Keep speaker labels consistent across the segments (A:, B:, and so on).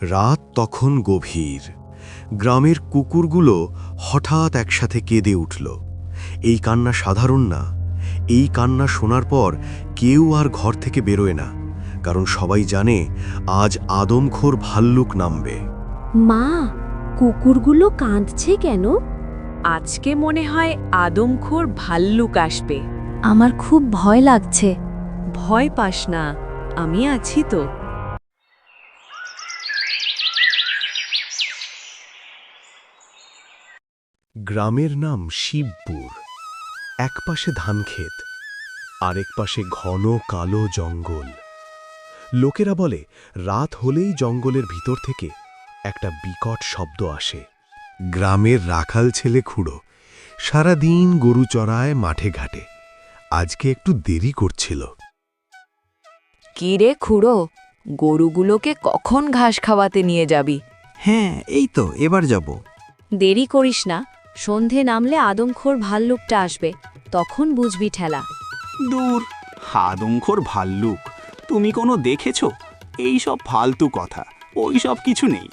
A: রাত তখন গভীর। গ্রামের কুকুরগুলো হঠাৎ একসাথে কেঁদে উঠল। এই কান্না সাধারণ না। এই কান্না শোনার পর কেউ আর ঘর থেকে বেরোয় না, কারণ সবাই জানে আজ আদমখোর ভাল্লুক নামবে।
B: মা, কুকুরগুলো কাঁদছে কেন?
C: আজকে মনে হয় আদমখোর ভাল্লুক আসবে।
B: আমার খুব ভয় লাগছে।
C: ভয় পাস না, আমি আছি তো।
A: গ্রামের নাম শিবপুর। এক পাশে ধানক্ষেত, আরেক পাশে ঘন কালো জঙ্গল। লোকেরা বলে রাত হলেই জঙ্গলের ভিতর থেকে একটা বিকট শব্দ আসে। গ্রামের রাখাল ছেলে খুড়ো সারাদিন গরু চড়ায় মাঠে ঘাটে। আজকে একটু দেরি করছিল।
C: কি রে খুড়ো, গরুগুলোকে কখন ঘাস খাওয়াতে নিয়ে যাবি?
D: হ্যাঁ, এই তো এবার যাব।
B: দেরি করিস না, সন্ধে নামলে আদমখোর ভাল্লুকটা আসবে, তখন বুঝবি ঠেলা।
D: দূর, আদমখোর ভাল্লুক তুমি কোনো দেখেছো? এই সব ফালতু কথা, ওই সব কিছু নেই।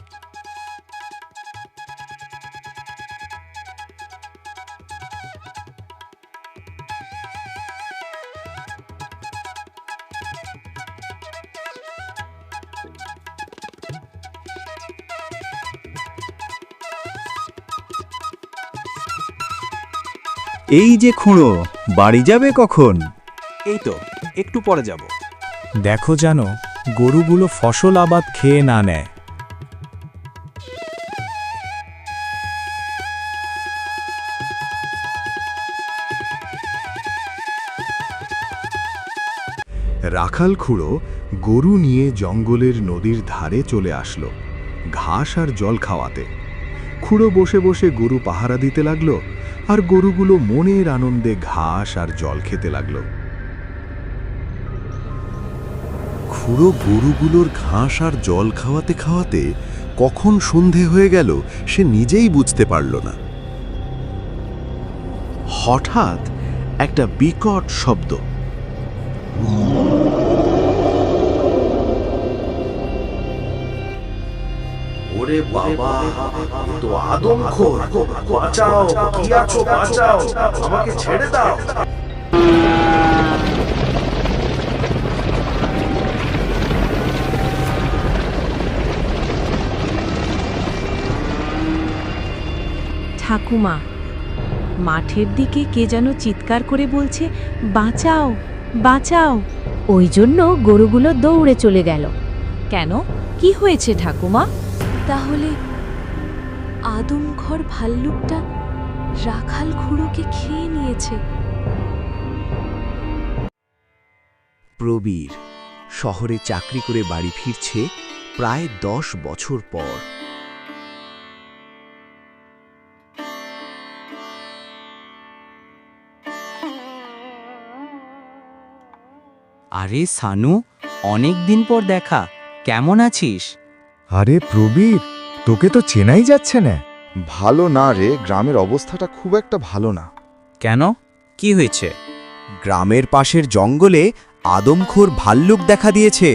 E: এই যে খুঁড়ো, বাড়ি যাবে কখন?
D: এই তো একটু পরে যাব।
E: দেখো জানো, গরুগুলো ফসল আবাদ খেয়ে না নেয়।
A: রাখাল খুড়ো গরু নিয়ে জঙ্গলের নদীর ধারে চলে আসলো ঘাস আর জল খাওয়াতে। খুড়ো বসে বসে গরু পাহারা দিতে লাগলো, আর গরুগুলো মনের আনন্দে ঘাস আর জল খেতে লাগলো। খুড়ো গরুগুলোর ঘাস আর জল খাওয়াতে খাওয়াতে কখন সন্ধে হয়ে গেল সে নিজেই বুঝতে পারল না। হঠাৎ একটা বিকট শব্দ।
F: ওরে বাবা, তো আদমখোর! বাঁচাও, কি আছো, বাঁচাও, আমাকে ছেড়ে দাও।
C: ঠাকুমা, মাঠের দিকে কে যেন চিৎকার করে বলছে, বাঁচাও বাঁচাও।
B: ওই জন্য গরুগুলো দৌড়ে চলে গেল।
C: কেন, কি হয়েছে ঠাকুমা?
B: তাহলে আদমখোর ভাল্লুকটা রাখাল খুড়োকে খেয়ে নিয়েছে।
G: প্রবীর শহরে চাকরি করে বাড়ি ফিরছে প্রায় 10 বছর পর।
H: আরে সানু, অনেক দিন পর দেখা, কেমন আছিস?
E: আরে প্রবীর, তোকে তো চেনাই যাচ্ছে না।
I: ভালো না রে, গ্রামের অবস্থাটা খুব একটা ভালো না।
H: কেন, কি হয়েছে?
G: গ্রামের পাশের জঙ্গলে আদমখোর ভাল্লুক দেখা দিয়েছে।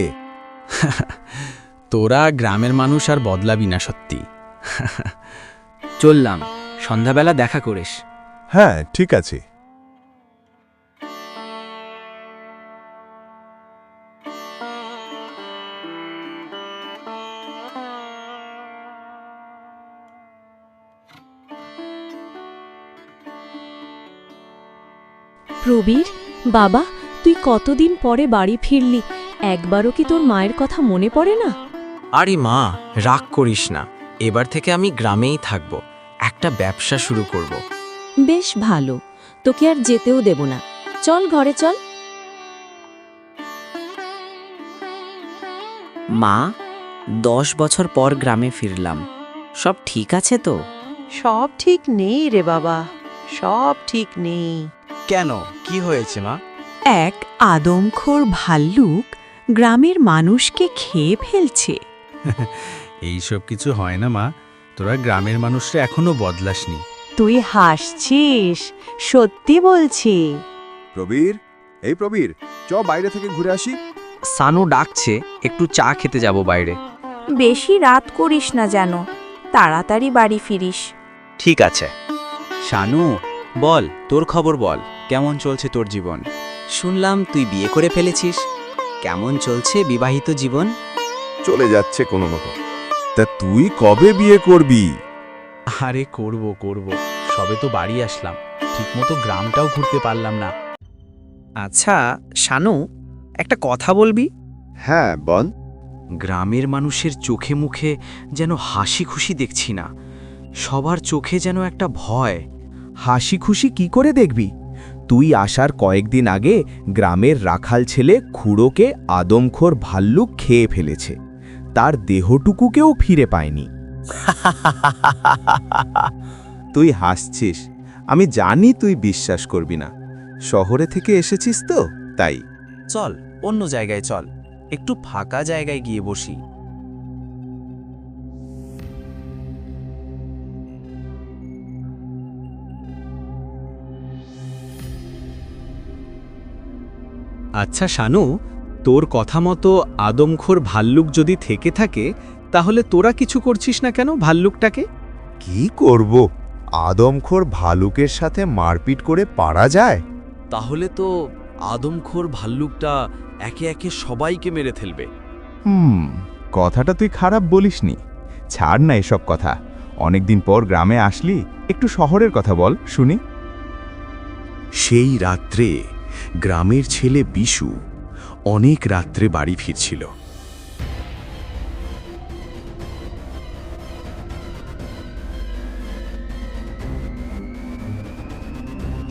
H: তোরা গ্রামের মানুষ আর বদলাবি না সত্যি। চললাম, সন্ধ্যাবেলা দেখা করিস।
A: হ্যাঁ, ঠিক আছে।
B: প্রবীর, বাবা, তুই কতদিন পরে বাড়ি ফিরলি, একবারও কি তোর মায়ের কথা মনে পড়ে না?
H: আরে মা, রাগ করিস না, এবার থেকে আমি গ্রামেই থাকব, একটা ব্যবসা শুরু করব।
B: বেশ ভালো, তোকে আর যেতেও দেব না। চল ঘরে চল।
J: মা, 10 বছর পর গ্রামে ফিরলাম, সব ঠিক আছে তো?
C: সব ঠিক নেই রে বাবা, সব ঠিক নেই।
D: কেন, কি হয়েছে মা?
C: এক আদমখোর ভাল্লুক গ্রামের মানুষকে খেয়ে ফেলছে।
E: এইসব কিছু হয় না মা, তোরা গ্রামের মানুষরা এখনো বদলাসনি।
C: তুই হাসছিস, সত্যি বলছি।
I: প্রবীর, এই প্রবীর, চ বাইরে থেকে ঘুরে আসি।
H: সানু ডাকছে, একটু চা খেতে যাব বাইরে।
C: বেশি রাত করিস না যেন, তাড়াতাড়ি বাড়ি ফিরিস।
H: ঠিক আছে।
K: শানু, বল তোর খবর বল, কেমন চলছে তোর জীবন?
H: শুনলাম তুই বিয়ে করে ফেলেছিস। কেমন চলছে বিবাহিত জীবন?
I: চলে যাচ্ছে কোনো মতো। তা তুই কবে বিয়ে করবি?
E: আরে করব করব, সবে তো বাড়ি আসলাম, ঠিকমতো গ্রামটাও ঘুরতে পারলাম না।
H: আচ্ছা শানু, একটা কথা বলবি?
I: হ্যাঁ বল।
H: গ্রামের মানুষের চোখে মুখে যেন হাসি খুশি দেখছি না, সবার চোখে যেন একটা ভয়।
G: হাসি খুশি কি করে দেখবি? তুই আসার কয়েকদিন আগে গ্রামের রাখাল ছেলে খুড়োকে আদমখোর ভাল্লুক খেয়ে ফেলেছে, তার দেহটুকুকেও ফিরে পায়নি।
L: তুই হাসছিস, আমি জানি তুই বিশ্বাস করবি না। শহরে থেকে এসেছিস তো তাই।
K: চল অন্য জায়গায় চল, একটু ফাঁকা জায়গায় গিয়ে বসি।
E: আচ্ছা শানু, তোর কথা মতো আদমখোর ভাল্লুক যদি থেকে থাকে, তাহলে তোরা কিছু করছিস না কেন ভাল্লুকটাকে?
I: কি করব? আদমখোর ভালুকের সাথে মারপিট করে পারা যায়?
K: তাহলে তো আদমখোর ভাল্লুকটা একে একে সবাইকে মেরে ফেলবে।
L: কথাটা তুই খারাপ বলিসনি। ছাড় না এসব কথা, অনেকদিন পর গ্রামে আসলি, একটু শহরের কথা বল শুনি।
A: সেই রাত্রে গ্রামের ছেলে বিশু অনেক রাত্রে বাড়ি ফিরছিল।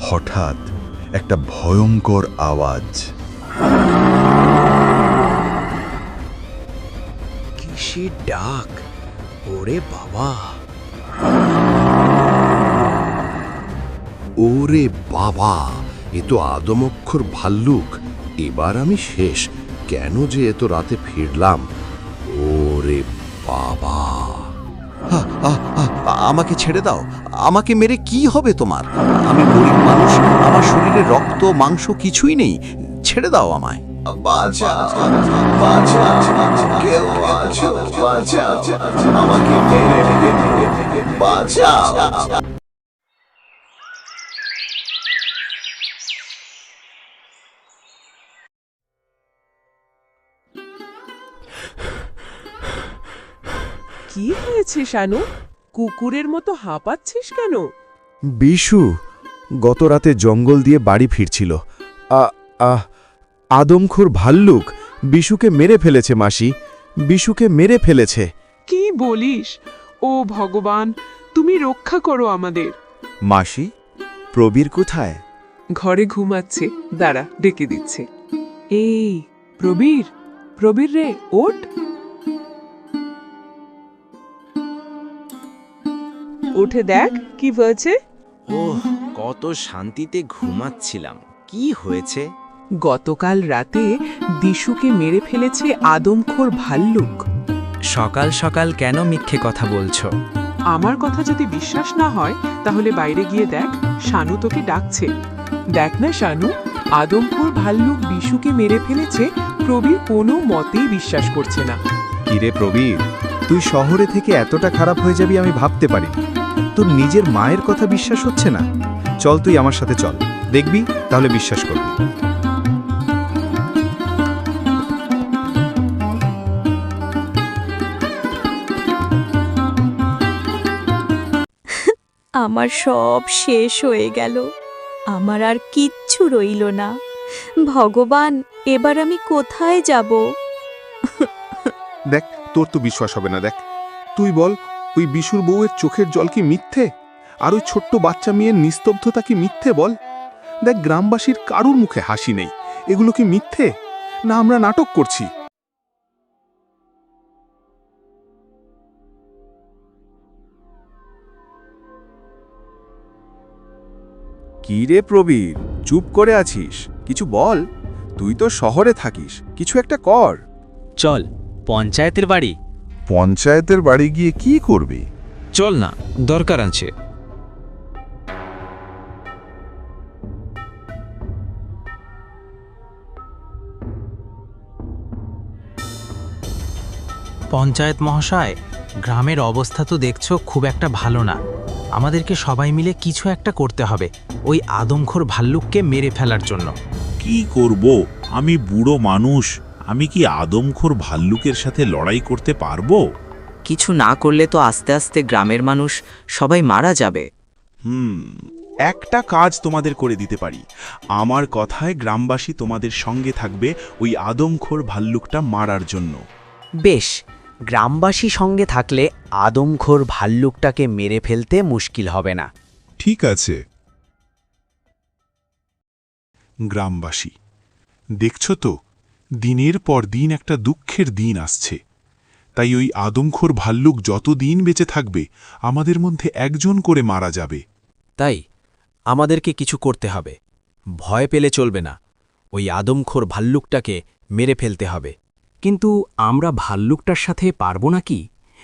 I: হঠাৎ একটা ভয়ঙ্কর আওয়াজ।
G: কিসের ডাক? ওরে বাবা!
F: ওরে বাবা, এ তো আদমক্ষর ভাল্লুক। এবার আমি শেষ। কেন যে এত রাতে ফিরলাম? ওরে বাবা!
G: আমাকে ছেড়ে দাও, আমাকে মেরে কি হবে তোমার? আমি গরিব মানুষ, আমার শরীরে রক্ত মাংস কিছুই নেই, ছেড়ে দাও আমায়।
F: আমাকে
M: কি হয়েছে শানু? কুকুরের মতো হাঁপাচ্ছিস কেন?
A: বিশু গত রাতে জঙ্গল দিয়ে বাড়ি ফিরছিল। আদমখোর ভাল্লুক বিশুকে মেরে ফেলেছে মাসি, বিশুকে মেরে ফেলেছে।
M: কি বলিস? ও ভগবান, তুমি রক্ষা করো আমাদের।
L: মাসি, প্রবীর কোথায়?
M: ঘরে ঘুমাচ্ছে, দাঁড়া ডেকে দিচ্ছে। এই প্রবীর, প্রবীর রে, ওঠ। উঠে দেখ কি হয়েছে।
H: ওহ, কত শান্তিতে ঘুমাচ্ছিলাম। কি হয়েছে?
M: গতকাল রাতে দিশুকে মেরে ফেলেছে আদমখোর ভাল্লুক।
H: সকাল সকাল কেন মিথ্যে কথা বলছো?
M: আমার কথা যদি বিশ্বাস না হয় তাহলে বাইরে গিয়ে দেখ, শানু তোকে ডাকছে। দেখ না শানু, আদমখোর ভাল্লুক বিশুকে মেরে ফেলেছে। প্রবীর কোনো মতেই বিশ্বাস করছে না।
L: কিরে প্রবীর, তুই শহরে থেকে এতটা খারাপ হয়ে যাবি আমি ভাবতে পারিনি। তোর নিজের মায়ের কথা বিশ্বাস হচ্ছে না? চল তুই আমার সাথে চল, দেখবি তাহলে বিশ্বাস করবি।
B: আমার সব শেষ হয়ে গেল, আমার আর কিচ্ছু রইল না। ভগবান, এবার আমি কোথায় যাব?
I: দেখ, তোর তো বিশ্বাস হবে না। দেখ, তুই বল, ওই বিশুর বউয়ের চোখের জল কি মিথ্যে? আর ওই ছোট্ট বাচ্চা মেয়ের নিস্তব্ধতা কি মিথ্যে বল? দেখ, গ্রামবাসীর কারুর মুখে হাসি নেই। এগুলো কি মিথ্যে, না আমরা নাটক করছি?
L: কি রে প্রবীর, চুপ করে আছিস? কিছু বল। তুই তো শহরে থাকিস, কিছু একটা কর।
K: চল পঞ্চায়েতের বাড়ি।
I: পঞ্চায়েতের বাড়ি গিয়ে কি করবি?
K: চল না, দরকার আছে।
H: পঞ্চায়েত মহাশয়, গ্রামের অবস্থা তো দেখছো খুব একটা ভালো না। আমাদেরকে সবাই মিলে কিছু একটা করতে হবে ওই আদমখোর ভাল্লুককে মেরে ফেলার জন্য।
N: কি করব? আমি বুড়ো মানুষ, আমি কি আদমখোর ভাল্লুকের সাথে লড়াই করতে পারবো?
J: কিছু না করলে তো আস্তে আস্তে গ্রামের মানুষ সবাই মারা যাবে।
I: একটা কাজ তোমাদের করে দিতে পারি। আমার কথায় গ্রামবাসী তোমাদের সঙ্গে থাকবে ওই আদমখোর ভাল্লুকটা মারার জন্য।
G: বেশ, গ্রামবাসী সঙ্গে থাকলে আদমখোর ভাল্লুকটাকে মেরে ফেলতে মুশকিল হবে না।
I: ঠিক আছে। গ্রামবাসী, দেখছো তো, দিনের পর দিন একটা দুঃখের দিন আসছে। তাই ওই আদমখোর ভাল্লুক যত দিন বেঁচে থাকবে আমাদের মধ্যে একজন করে মারা যাবে।
E: তাই আমাদেরকে কিছু করতে হবে। ভয় পেলে চলবে না, ওই আদমখোর ভাল্লুকটাকে মেরে ফেলতে হবে। কিন্তু আমরা ভাল্লুকটার সাথে পারব না কি?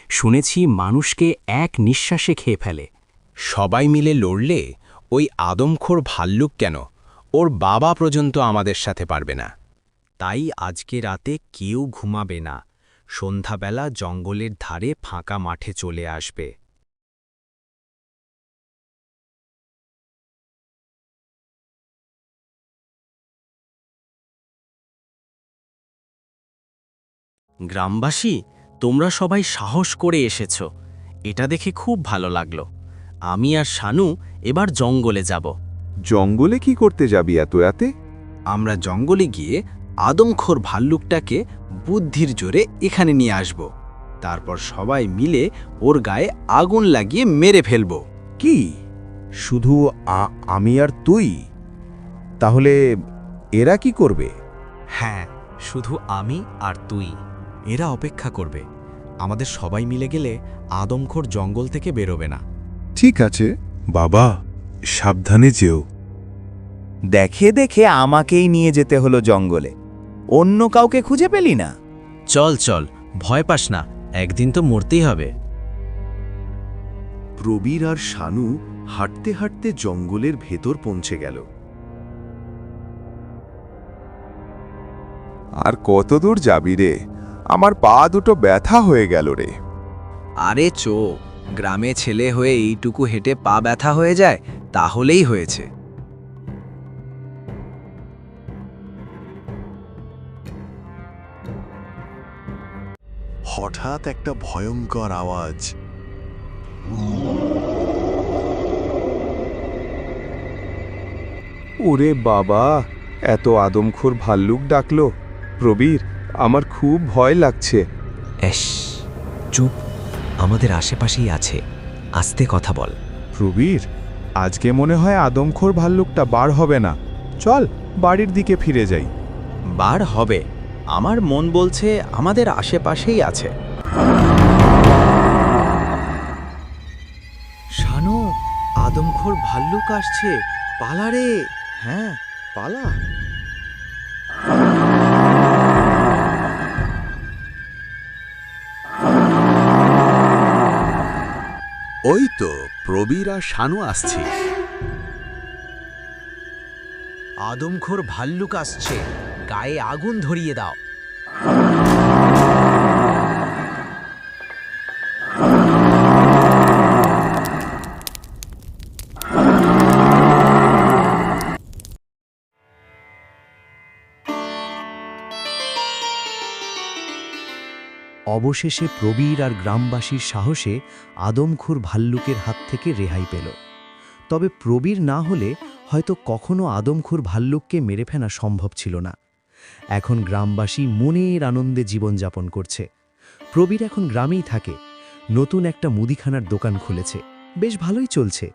E: শুনেছি মানুষকে এক নিঃশ্বাসে খেয়ে ফেলে। সবাই মিলে লড়লে ওই আদমখোর ভাল্লুক কেন, ওর বাবা পর্যন্ত আমাদের সাথে পারবে না। তাই আজকে রাতে কেউ ঘুমাবে না, সন্ধ্যাবেলা জঙ্গলের ধারে ফাঁকা মাঠে চলে আসবে। গ্রামবাসী, তোমরা সবাই সাহস করে এসেছ, এটা দেখে খুব ভালো লাগলো। আমি আর শানু এবার জঙ্গলে যাব।
L: জঙ্গলে কি করতে যাবি এত রাতে?
E: আমরা জঙ্গলে গিয়ে আদমখোর ভাল্লুকটাকে বুদ্ধির জোরে এখানে নিয়ে আসব। তারপর সবাই মিলে ওর গায়ে আগুন লাগিয়ে মেরে ফেলব।
L: কি শুধু আমি আর তুই? তাহলে এরা কি করবে?
E: হ্যাঁ, শুধু আমি আর তুই। এরা অপেক্ষা করবে। আমাদের সবাই মিলে গেলে আদমখোর জঙ্গল থেকে বেরোবে না।
I: ঠিক আছে বাবা, সাবধানে যেও।
G: দেখে দেখে আমাকেই নিয়ে যেতে হলো জঙ্গলে, অন্য কাউকে খুঁজে পেলি না?
E: চল চল, ভয় পাস না, একদিন তো মরতেই হবে।
A: প্রবীর আর শানু হাঁটতে হাঁটতে জঙ্গলের ভেতর পৌঁছে গেল।
I: আর কত দূর যাবি রে? আমার পা দুটো ব্যথা হয়ে গেল রে।
H: আরে গ্রামে ছেলে হয়ে এইটুকু হেঁটে পা ব্যথা হয়ে যায়, তাহলেই হয়েছে।
A: হঠাৎ একটা ভয়ঙ্কর আওয়াজ।
I: ওরে বাবা, এত আদমখোর ভাল্লুক ডাকলো। প্রবীর, আমার খুব ভয় লাগছে।
E: চুপ, আমাদের আশেপাশেই আছে, আস্তে কথা বল।
L: প্রবীর, আজকে মনে হয় আদমখোর ভাল্লুকটা বার হবে না। চল বাড়ির দিকে ফিরে যাই।
E: বার হবে, আমার মন বলছে আমাদের আশেপাশেই আছে।
G: শানু, আদমখোর ভাল্লুক আসছে, পালা রে। হ্যাঁ, পালা।
A: ওই তো প্রবীর আর শানু আসছে।
E: আদমখোর ভাল্লুক আসছে, গায়ে আগুন ধরিয়ে দাও।
A: অবশেষে প্রবীর আর গ্রামবাসীর সাহসে আদমখোর ভাল্লুকের হাত থেকে রেহাই পেল। তবে প্রবীর না হলে হয়তো কখনো আদমখোর ভাল্লুককে মেরে ফেলা সম্ভব ছিল না। এখন গ্রামবাসী মনের আনন্দে জীবনযাপন করছে। প্রবীর এখন গ্রামেই থাকে, নতুন একটা মুদিখানার দোকান খুলেছে, বেশ ভালোই চলছে।